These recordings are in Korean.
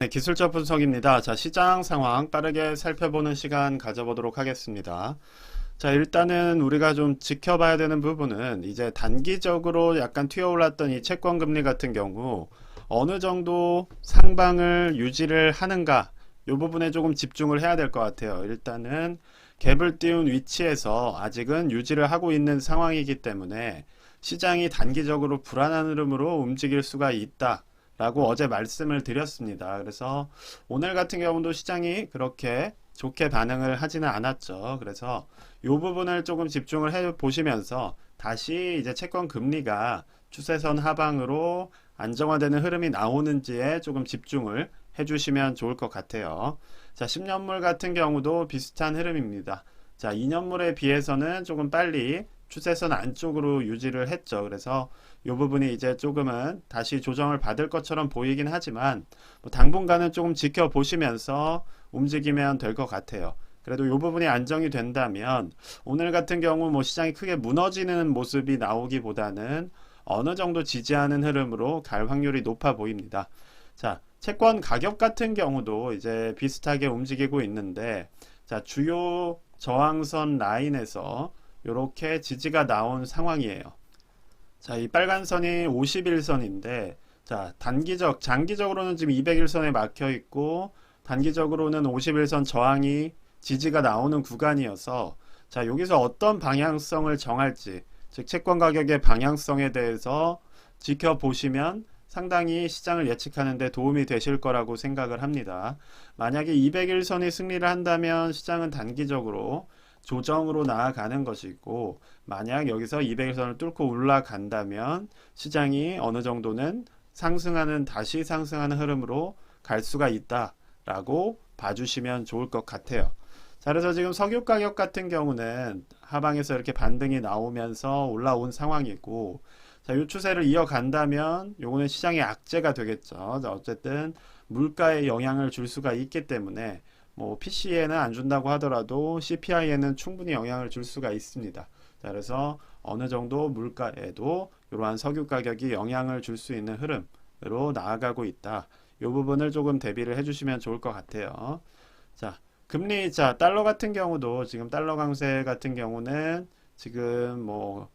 네, 기술적 분석입니다. 자, 시장 상황 빠르게 살펴보는 시간 가져보도록 하겠습니다. 자, 일단은 우리가 좀 지켜봐야 되는 부분은 이제 단기적으로 약간 튀어올랐던 이 채권 금리 같은 경우 어느 정도 상방을 유지를 하는가 이 부분에 조금 집중을 해야 될 것 같아요. 일단은 갭을 띄운 위치에서 아직은 유지를 하고 있는 상황이기 때문에 시장이 단기적으로 불안한 흐름으로 움직일 수가 있다. 라고 어제 말씀을 드렸습니다. 그래서 오늘 같은 경우도 시장이 그렇게 좋게 반응을 하지는 않았죠. 그래서 이 부분을 조금 집중을 해 보시면서 다시 이제 채권 금리가 추세선 하방으로 안정화되는 흐름이 나오는지에 조금 집중을 해 주시면 좋을 것 같아요. 자, 10년물 같은 경우도 비슷한 흐름입니다. 자, 2년물에 비해서는 조금 빨리 추세선 안쪽으로 유지를 했죠. 그래서 이 부분이 이제 조금은 다시 조정을 받을 것처럼 보이긴 하지만 뭐 당분간은 조금 지켜보시면서 움직이면 될 것 같아요. 그래도 이 부분이 안정이 된다면 오늘 같은 경우 뭐 시장이 크게 무너지는 모습이 나오기보다는 어느 정도 지지하는 흐름으로 갈 확률이 높아 보입니다. 자, 채권 가격 같은 경우도 이제 비슷하게 움직이고 있는데 자, 주요 저항선 라인에서 이렇게 지지가 나온 상황이에요. 자, 이 빨간 선이 51선인데, 자, 장기적으로는 지금 201선에 막혀 있고, 단기적으로는 51선 저항이 지지가 나오는 구간이어서, 자, 여기서 어떤 방향성을 정할지, 즉, 채권 가격의 방향성에 대해서 지켜보시면 상당히 시장을 예측하는 데 도움이 되실 거라고 생각을 합니다. 만약에 201선이 승리를 한다면 시장은 단기적으로 조정으로 나아가는 것이고 만약 여기서 200선을 뚫고 올라간다면 시장이 어느 정도는 다시 상승하는 흐름으로 갈 수가 있다라고 봐주시면 좋을 것 같아요. 자, 그래서 지금 석유 가격 같은 경우는 하방에서 이렇게 반등이 나오면서 올라온 상황이고 자, 이 추세를 이어간다면 요거는 시장의 악재가 되겠죠. 자, 어쨌든 물가에 영향을 줄 수가 있기 때문에 뭐 PC에는 안 준다고 하더라도 CPI에는 충분히 영향을 줄 수가 있습니다. 자, 그래서 어느 정도 물가에도 이러한 석유 가격이 영향을 줄 수 있는 흐름으로 나아가고 있다. 이 부분을 조금 대비를 해주시면 좋을 것 같아요. 자, 금리이자 달러 같은 경우도 지금 달러 강세 같은 경우는 지금 뭐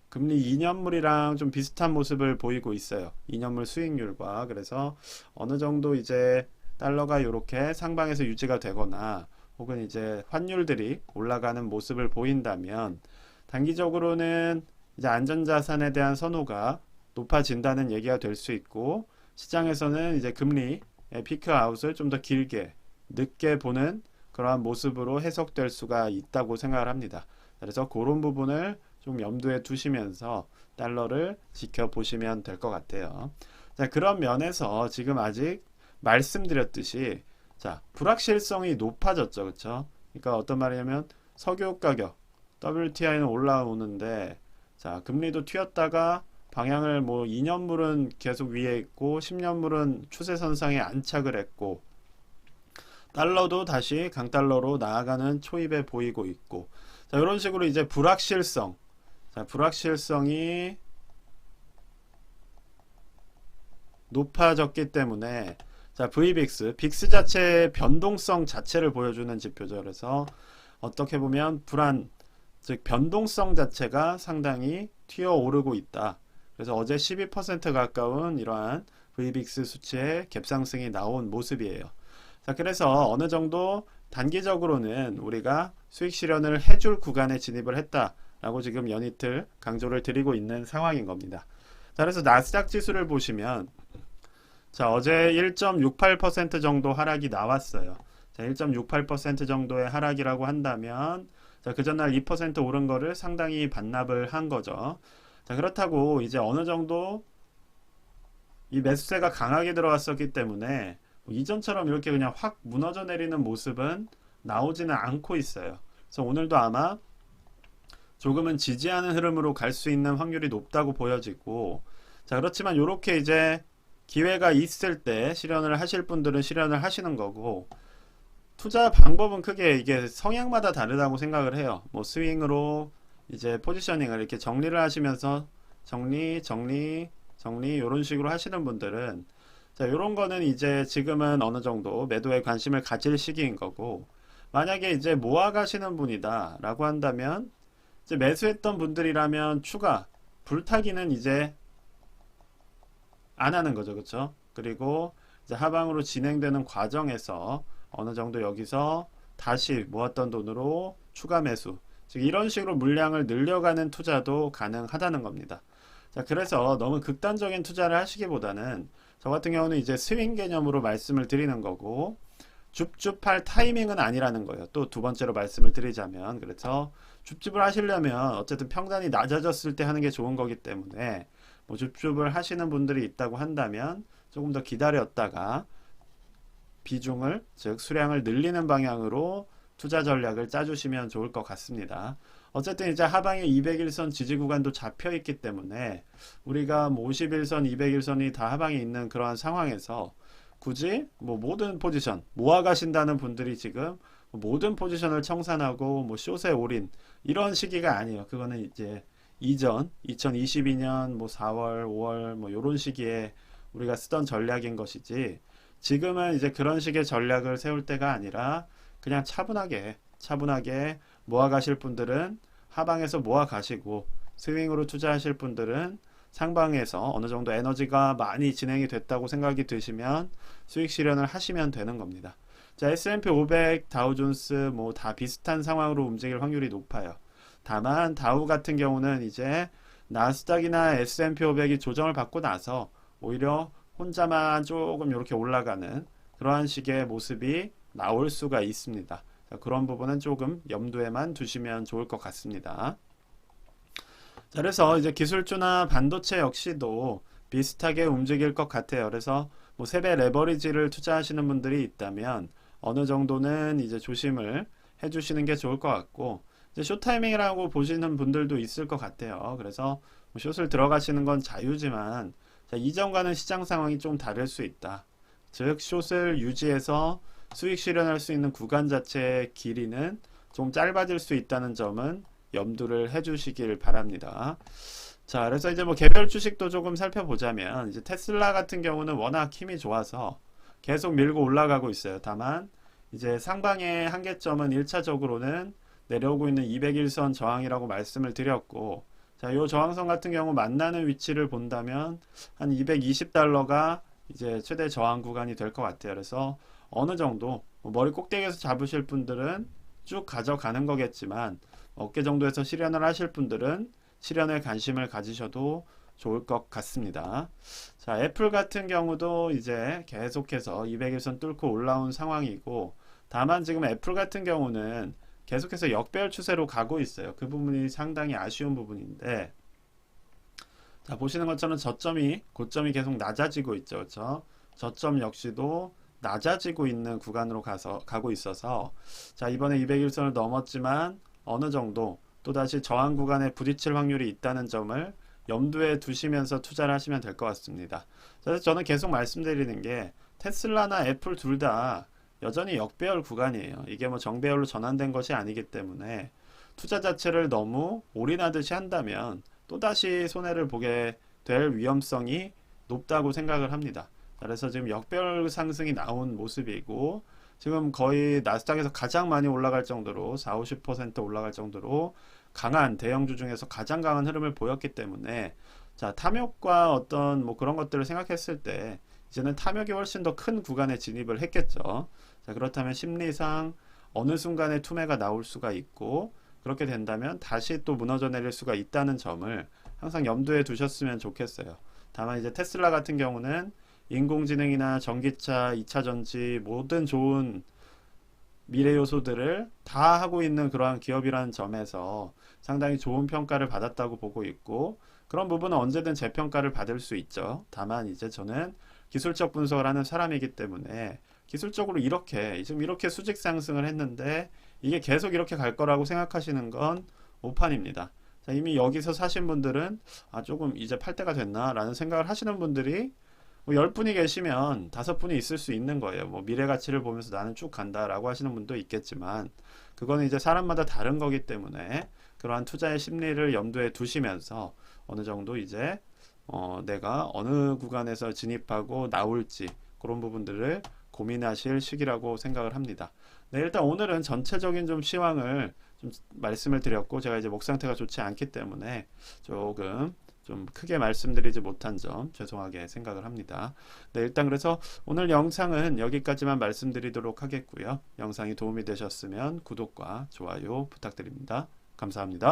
금리 2년물이랑 좀 비슷한 모습을 보이고 있어요. 2년물 수익률과. 그래서 어느 정도 이제 달러가 이렇게 상방에서 유지가 되거나 혹은 이제 환율들이 올라가는 모습을 보인다면 단기적으로는 이제 안전자산에 대한 선호가 높아진다는 얘기가 될 수 있고 시장에서는 이제 금리의 피크아웃을 좀 더 길게 늦게 보는 그러한 모습으로 해석될 수가 있다고 생각을 합니다. 그래서 그런 부분을 좀 염두에 두시면서 달러를 지켜보시면 될 것 같아요. 자, 그런 면에서 지금 아직 말씀드렸듯이 자, 불확실성이 높아졌죠. 그렇죠? 그러니까 어떤 말이냐면 석유 가격 WTI는 올라오는데 자, 금리도 튀었다가 방향을 뭐 2년물은 계속 위에 있고 10년물은 추세선상에 안착을 했고 달러도 다시 강달러로 나아가는 초입에 보이고 있고 자, 이런 식으로 이제 불확실성이 높아졌기 때문에 자, VBIX, 빅스 자체의 변동성 자체를 보여주는 지표죠. 그래서 어떻게 보면 즉 변동성 자체가 상당히 튀어오르고 있다. 그래서 어제 12% 가까운 이러한 VBIX 수치의 갭상승이 나온 모습이에요. 자, 그래서 어느 정도 단기적으로는 우리가 수익 실현을 해줄 구간에 진입을 했다라고 지금 연이틀 강조를 드리고 있는 상황인 겁니다. 자, 그래서 나스닥 지수를 보시면 자, 어제 1.68% 정도 하락이 나왔어요. 자, 1.68% 정도의 하락이라고 한다면 자, 그 전날 2% 오른 거를 상당히 반납을 한 거죠. 자, 그렇다고 이제 어느 정도 이 매수세가 강하게 들어왔었기 때문에 이전처럼 이렇게 그냥 확 무너져 내리는 모습은 나오지는 않고 있어요. 그래서 오늘도 아마 조금은 지지하는 흐름으로 갈 수 있는 확률이 높다고 보여지고 자, 그렇지만 이렇게 이제 기회가 있을 때 실현을 하실 분들은 실현을 하시는 거고 투자 방법은 크게 이게 성향마다 다르다고 생각을 해요. 뭐 스윙으로 이제 포지셔닝을 이렇게 정리를 하시면서 정리 이런 식으로 하시는 분들은 자, 요런 거는 이제 지금은 어느 정도 매도에 관심을 가질 시기인 거고, 만약에 이제 모아 가시는 분이다 라고 한다면, 이제 매수했던 분들이라면 추가, 불타기는 이제 안 하는 거죠. 그쵸? 그리고 이제 하방으로 진행되는 과정에서 어느 정도 여기서 다시 모았던 돈으로 추가 매수, 즉 이런 식으로 물량을 늘려가는 투자도 가능하다는 겁니다. 자, 그래서 너무 극단적인 투자를 하시기보다는 저 같은 경우는 이제 스윙 개념으로 말씀을 드리는 거고, 줍줍할 타이밍은 아니라는 거예요. 또 두 번째로 말씀을 드리자면, 그래서 줍줍을 하시려면 어쨌든 평단이 낮아졌을 때 하는 게 좋은 거기 때문에, 뭐 줍줍을 하시는 분들이 있다고 한다면 조금 더 기다렸다가 비중을, 즉 수량을 늘리는 방향으로 투자 전략을 짜주시면 좋을 것 같습니다. 어쨌든 이제 하방에 200일선 지지 구간도 잡혀 있기 때문에 우리가 뭐 51선, 200일선이 다 하방에 있는 그러한 상황에서 굳이 뭐 모든 포지션 모아 가신다는 분들이 지금 모든 포지션을 청산하고 뭐 숏에 올인 이런 시기가 아니에요. 그거는 이제 이전 2022년 뭐 4월, 5월 뭐 요런 시기에 우리가 쓰던 전략인 것이지, 지금은 이제 그런 식의 전략을 세울 때가 아니라 그냥 차분하게 모아 가실 분들은 하방에서 모아 가시고, 스윙으로 투자하실 분들은 상방에서 어느 정도 에너지가 많이 진행이 됐다고 생각이 드시면 수익 실현을 하시면 되는 겁니다. 자, S&P 500, 다우존스 뭐 다 비슷한 상황으로 움직일 확률이 높아요. 다만 다우 같은 경우는 이제 나스닥이나 S&P 500이 조정을 받고 나서 오히려 혼자만 조금 이렇게 올라가는 그러한 식의 모습이 나올 수가 있습니다. 자, 그런 부분은 조금 염두에만 두시면 좋을 것 같습니다. 자, 그래서 이제 기술주나 반도체 역시도 비슷하게 움직일 것 같아요. 그래서 뭐 세배 레버리지를 투자하시는 분들이 있다면 어느 정도는 이제 조심을 해주시는 게 좋을 것 같고, 이제 숏 타이밍이라고 보시는 분들도 있을 것 같아요. 그래서 뭐 숏을 들어가시는 건 자유지만, 자, 이전과는 시장 상황이 좀 다를 수 있다. 즉 숏을 유지해서 수익 실현할 수 있는 구간 자체의 길이는 좀 짧아질 수 있다는 점은 염두를 해주시길 바랍니다. 자, 그래서 이제 뭐 개별 주식도 조금 살펴보자면, 이제 테슬라 같은 경우는 워낙 힘이 좋아서 계속 밀고 올라가고 있어요. 다만 이제 상방의 한계점은 1차적으로는 내려오고 있는 200일선 저항이라고 말씀을 드렸고, 자, 요 저항선 같은 경우 만나는 위치를 본다면 한 220달러가 이제 최대 저항 구간이 될 것 같아요. 그래서 어느 정도 뭐 머리 꼭대기에서 잡으실 분들은 쭉 가져가는 거겠지만, 어깨 정도에서 실현을 하실 분들은 실현에 관심을 가지셔도 좋을 것 같습니다. 자, 애플 같은 경우도 이제 계속해서 200일선 뚫고 올라온 상황이고, 다만 지금 애플 같은 경우는 계속해서 역배열 추세로 가고 있어요. 그 부분이 상당히 아쉬운 부분인데, 자, 보시는 것처럼 고점이 계속 낮아지고 있죠. 그렇죠? 저점 역시도 낮아지고 있는 구간으로 가고 있어서, 자, 이번에 200일선을 넘었지만 어느 정도 또다시 저항 구간에 부딪힐 확률이 있다는 점을 염두에 두시면서 투자를 하시면 될 것 같습니다. 그래서 저는 계속 말씀드리는 게, 테슬라나 애플 둘 다 여전히 역배열 구간이에요. 이게 뭐 정배열로 전환된 것이 아니기 때문에 투자 자체를 너무 올인하듯이 한다면 또다시 손해를 보게 될 위험성이 높다고 생각을 합니다. 그래서 지금 역배열 상승이 나온 모습이고, 지금 거의 나스닥에서 가장 많이 올라갈 정도로 4, 50% 올라갈 정도로 강한 대형주 중에서 가장 강한 흐름을 보였기 때문에, 자, 탐욕과 어떤 뭐 그런 것들을 생각했을 때 이제는 탐욕이 훨씬 더 큰 구간에 진입을 했겠죠. 자, 그렇다면 심리상 어느 순간에 투매가 나올 수가 있고, 그렇게 된다면 다시 또 무너져 내릴 수가 있다는 점을 항상 염두에 두셨으면 좋겠어요. 다만 이제 테슬라 같은 경우는 인공지능이나 전기차, 2차 전지 모든 좋은 미래 요소들을 다 하고 있는 그러한 기업이라는 점에서 상당히 좋은 평가를 받았다고 보고 있고, 그런 부분은 언제든 재평가를 받을 수 있죠. 다만 이제 저는 기술적 분석을 하는 사람이기 때문에 기술적으로 지금 이렇게 수직 상승을 했는데 이게 계속 이렇게 갈 거라고 생각하시는 건 오판입니다. 자, 이미 여기서 사신 분들은 조금 이제 팔 때가 됐나 라는 생각을 하시는 분들이 뭐 10분이 계시면 5분이 있을 수 있는 거예요. 뭐 미래 가치를 보면서 나는 쭉 간다라고 하시는 분도 있겠지만, 그거는 이제 사람마다 다른 거기 때문에 그러한 투자의 심리를 염두에 두시면서 어느 정도 이제 내가 어느 구간에서 진입하고 나올지 그런 부분들을 고민하실 시기라고 생각을 합니다. 네, 일단 오늘은 전체적인 좀 시황을 좀 말씀을 드렸고 제가 이제 목 상태가 좋지 않기 때문에 조금 좀 크게 말씀드리지 못한 점 죄송하게 생각을 합니다. 네, 일단 그래서 오늘 영상은 여기까지만 말씀드리도록 하겠고요. 영상이 도움이 되셨으면 구독과 좋아요 부탁드립니다. 감사합니다.